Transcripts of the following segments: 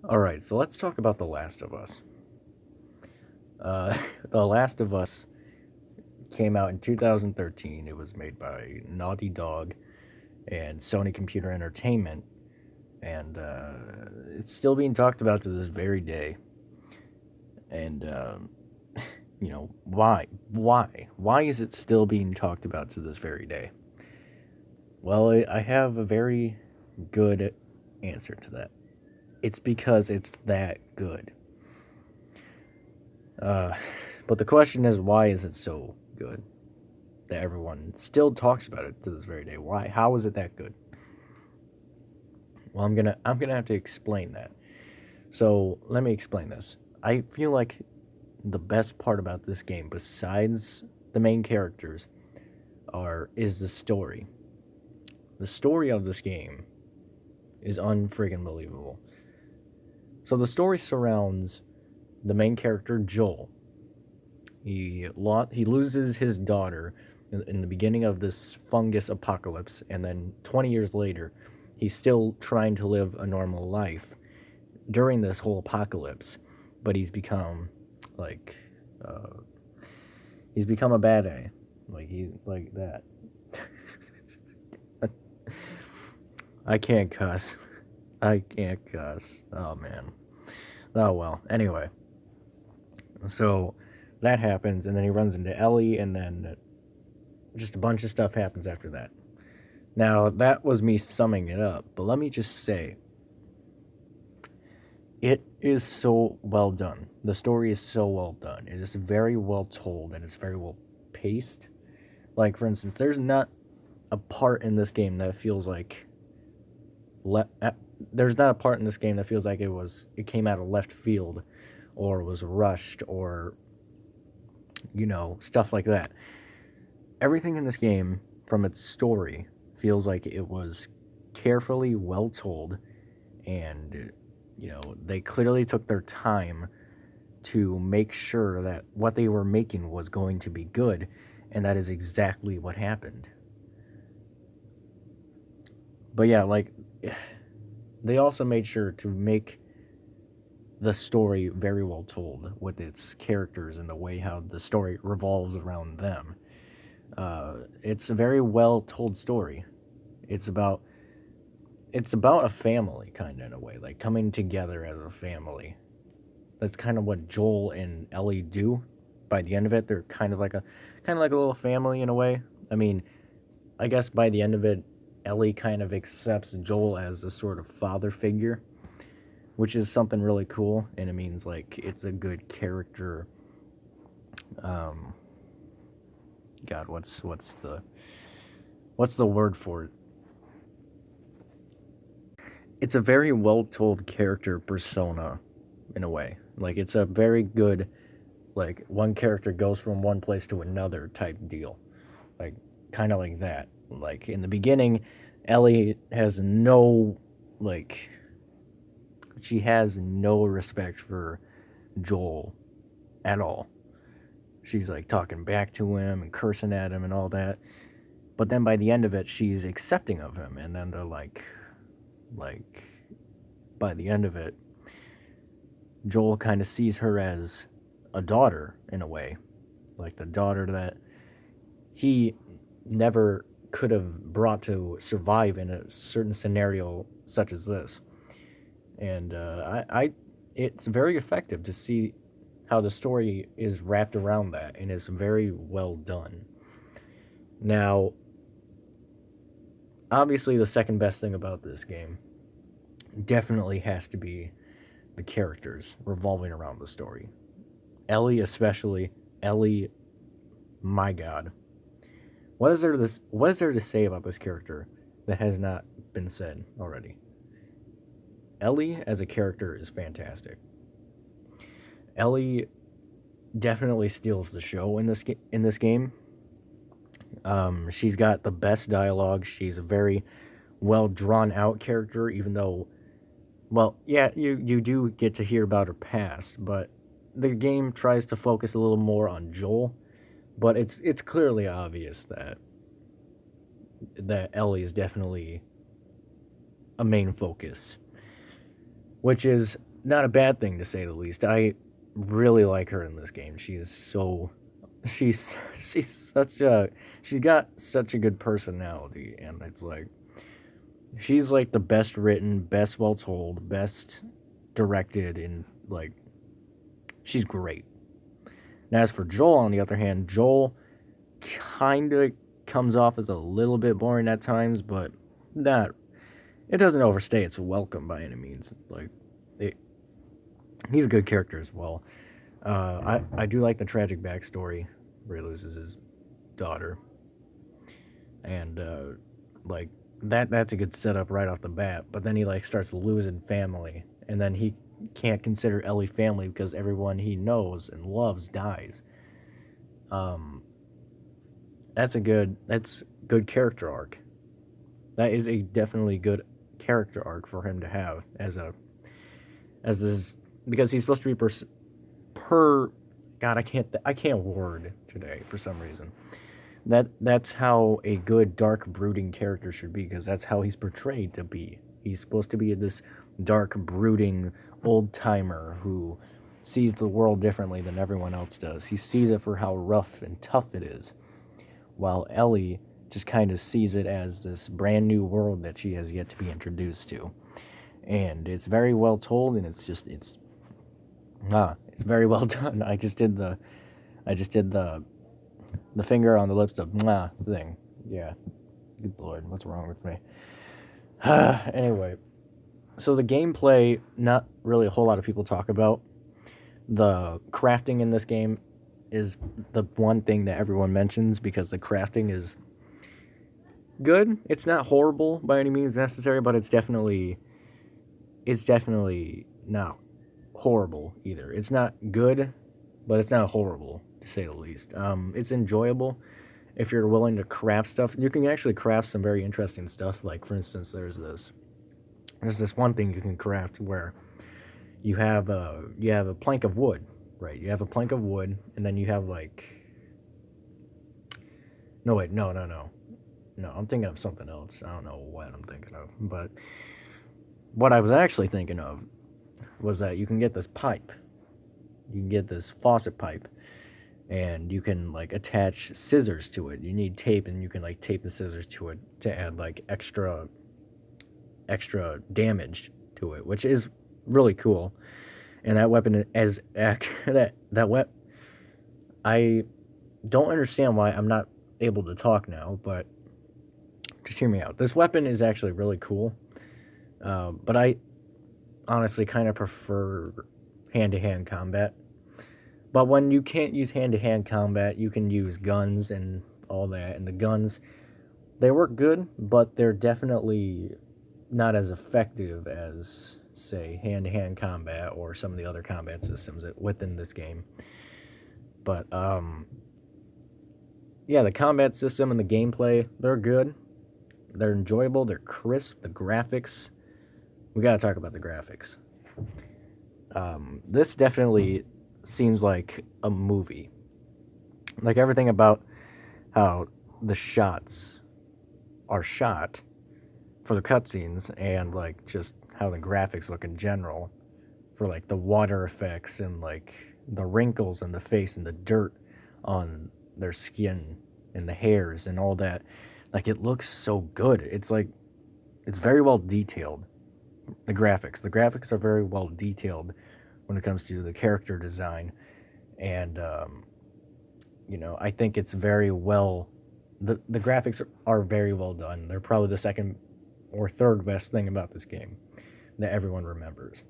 All right, so let's talk about The Last of Us. The Last of Us came out in 2013. It was made by Naughty Dog and Sony Computer Entertainment, and it's still being talked about to this very day. And why? Why is it still being talked about to this very day? Well, I have a very good answer to that. It's because it's that good. Uh, but the question is, why is it so good that everyone still talks about it to this very day? Why? How is it that good? Well, I'm gonna have to explain that. So let me explain this. I feel like the best part about this game, besides the main characters, is the story. The story of this game is unfriggin' believable. So the story surrounds the main character Joel. He loses his daughter in the beginning of this fungus apocalypse, and then 20 years later, he's still trying to live a normal life during this whole apocalypse, but like, uh, he's become a bad A, like that. I can't cuss. I can't cuss. Oh man. Oh well. Anyway, so that happens, and then he runs into Ellie, and then just a bunch of stuff happens after that. Now, that was me summing it up, but let me just say, it is so well done. The story is so well done. It is very well told, and it's very well paced. Like, for instance, there's not a part in this game that feels like le- uh, there's not a part in this game that feels like it came out of left field or was rushed or stuff like that. Everything in this game from its story feels like it was carefully well told, and they clearly took their time to make sure that what they were making was going to be good, and that is exactly what happened. But yeah, like, they also made sure to make the story very well told with its characters and the way how the story revolves around them. It's a very well told story. It's about it's about a family, kind of, in a way, like coming together as a family. That's kind of what Joel and Ellie do. By the end of it, they're kind of like a little family in a way. I mean, I guess by the end of it, Ellie kind of accepts Joel as a sort of father figure, which is something really cool, and it means like it's a good character. Um, God, what's the word for it? It's a very well told character persona in a way. Like, it's a very good, like, one character goes from one place to another type deal. Like, kind of like that. Like, in the beginning, Ellie has like, she has no respect for Joel at all. She's like talking back to him and cursing at him and all that. But then by the end of it, she's accepting of him. And then they're like, by the end of it, Joel kind of sees her as a daughter in a way, like the daughter that he never could have brought to survive in a certain scenario such as this. And it's very effective to see how the story is wrapped around that, and it's very well done. Now, obviously, the second best thing about this game definitely has to be the characters revolving around the story. Ellie, especially. Ellie, my God. What is there to say about this character that has not been said already? Ellie as a character is fantastic. Ellie definitely steals the show in this game. She's got the best dialogue. She's a very well drawn out character, even though, well, yeah, you do get to hear about her past, but the game tries to focus a little more on Joel. But it's clearly obvious that Ellie is definitely a main focus, which is not a bad thing to say the least. I really like her in this game. She's such a she's got such a good personality, and it's like she's like the best written, best well told, best directed, and like she's great. And as for Joel, on the other hand, Joel kind of comes off as a little bit boring at times, but not. It doesn't overstay its welcome by any means. Like, it, he's a good character as well. I do like the tragic backstory where he loses his daughter, and like that's a good setup right off the bat. But then he like starts losing family, and then he can't consider Ellie family because everyone he knows and loves dies. Um, that's good character arc. That is a definitely good character arc for him to have as this, because he's supposed to be per God, I can't word today for some reason. That's how a good dark brooding character should be, because that's how he's portrayed to be. He's supposed to be this dark brooding old timer who sees the world differently than everyone else does. He sees it for how rough and tough it is, while Ellie just kind of sees it as this brand new world that she has yet to be introduced to. And it's very well told, and it's very well done. I just did the finger on the lips of thing. Yeah. Good lord, what's wrong with me? Anyway, so the gameplay, not really a whole lot of people talk about. The crafting in this game is the one thing that everyone mentions, because the crafting is good. It's not horrible by any means necessary, but it's definitely not horrible either. It's not good, but it's not horrible, to say the least. It's enjoyable if you're willing to craft stuff. You can actually craft some very interesting stuff. Like, for instance, there's this one thing you can craft where you have a plank of wood, right? You have a plank of wood, and then you have like no wait no, I'm thinking of something else. I don't know what I'm thinking of, but what I was actually thinking of was that you can get this pipe. You can get this faucet pipe, and you can like attach scissors to it. You need tape, and you can like tape the scissors to it to add like extra damage to it, which is really cool. And that weapon that weapon, I don't understand why I'm not able to talk now, but just hear me out. This weapon is actually really cool, but I honestly kind of prefer hand-to-hand combat. But when you can't use hand-to-hand combat, you can use guns and all that. And the guns, they work good, but they're definitely not as effective as, say, hand-to-hand combat or some of the other combat systems within this game. But yeah, the combat system and the gameplay, they're good. They're enjoyable. They're crisp. The graphics, we gotta talk about the graphics. This definitely seems like a movie. Like everything about how the shots are shot for the cutscenes, and like just how the graphics look in general, for like the water effects and like the wrinkles in the face and the dirt on their skin and the hairs and all that. Like, it looks so good. It's like, it's very well detailed. The graphics are very well detailed when it comes to the character design. And I think it's very well, the graphics are very well done. They're probably the second or third best thing about this game that everyone remembers.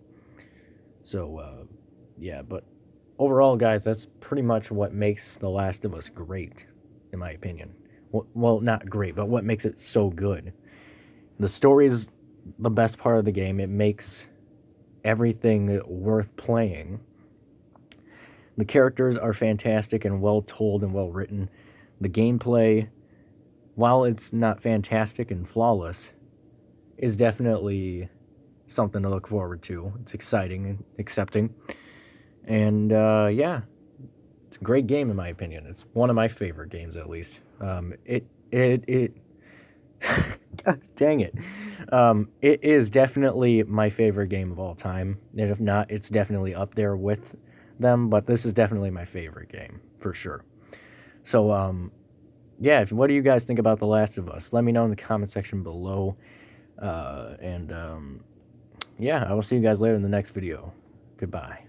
So yeah, but overall, guys, that's pretty much what makes The Last of Us great, in my opinion. Well, not great, but what makes it so good. The story is the best part of the game. It makes everything worth playing. The characters are fantastic and well told and well written. The gameplay, while it's not fantastic and flawless, is definitely something to look forward to. It's exciting and accepting. And yeah, it's a great game in my opinion. It's one of my favorite games, at least. God, Dang it. It is definitely my favorite game of all time. And if not, it's definitely up there with them, but this is definitely my favorite game for sure. So, yeah, what do you guys think about The Last of Us? Let me know in the comment section below. And yeah, I will see you guys later in the next video. Goodbye.